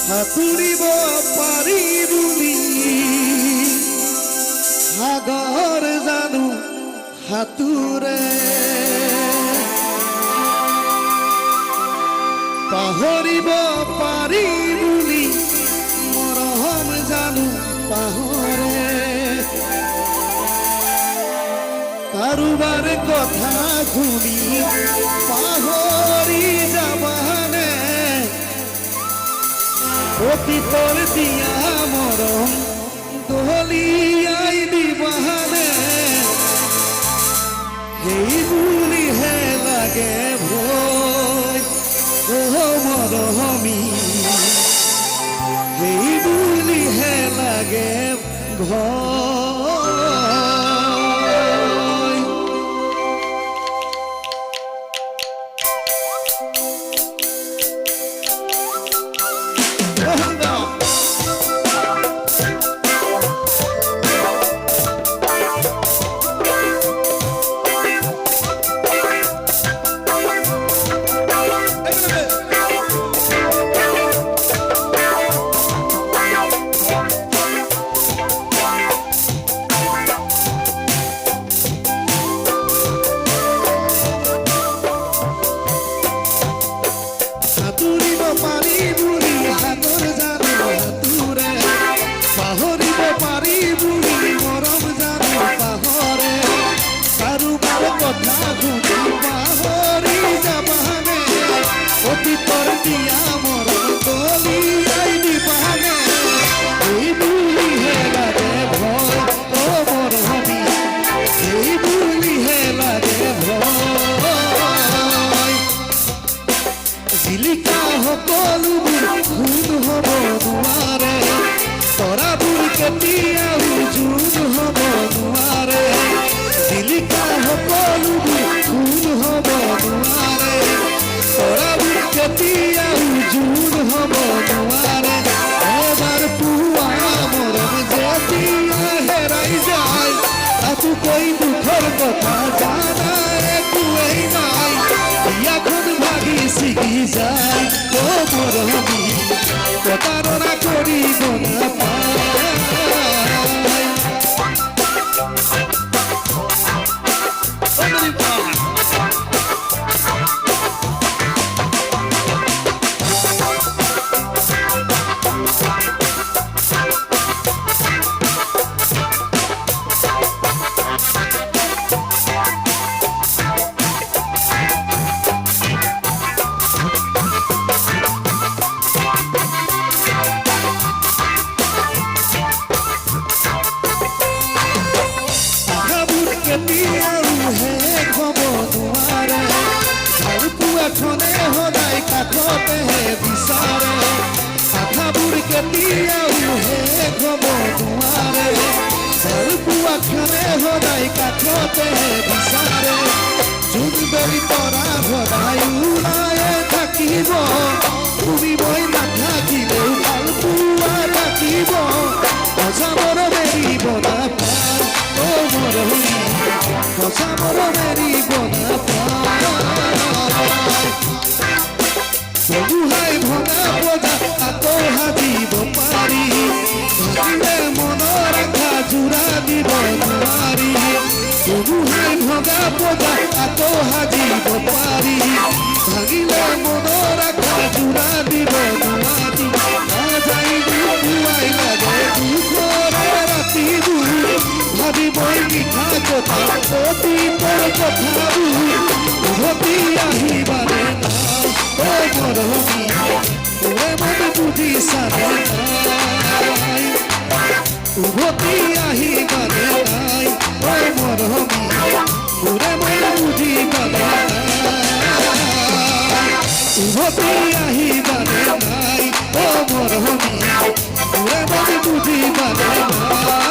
সাঁতুৰিব পাৰি বুলি সাগৰ জানো সাঁতুৰে পাহৰিব পাৰি বুলি মৰম জানো পাহৰে কাৰোবাৰ কথা শুনি পাহৰি যাবানে অতীতৰ দিয়া মৰম দলিয়াই দিবানে সেই বুলিহে লাগে ভয় মৰমী সেই বুলিহে লাগে ভয় कोई दुखर कथा जाना कुएई नाई এখন ভাগি শিখি যায় ও মরহমি প্রতারণা করিব না পায় কাঠতে বিচাৰে জুনবেলি তৰা ভৰাই উলায়ে থাকিব তুমি মই নাথাকিলেও ভাল পোৱা থাকিব সঁচামৰ মেৰিব নাপায় অ মৰমী সঁচামৰ মেৰিব নাপায় বহুহাই ভঙা বজা আকৌ সাজিব পাৰি ভাঙিলে মনৰ আশা জোৰা দিব নোৱাৰি বহুহাই ভঙা বজা আকৌ সাজিব পাৰি ভাঙিলে মনৰ আশা জোৰা দিব নোৱাৰি নাযাই দুখুৱাই লাগে দুখৰে ৰাতিবোৰ ভাবিবই মিঠা কথা অতীতৰ কথাবোৰ উভতি আহিবানে নাই ও মৰমী তোৰে মন বুজিছানে নাই উভতি আহিবানে নাই ও মৰমী তোৰে মন বুজিবানে নাই উভতি আহিবানে নাই ও মৰমী তোৰে মন বুজিবানে নাই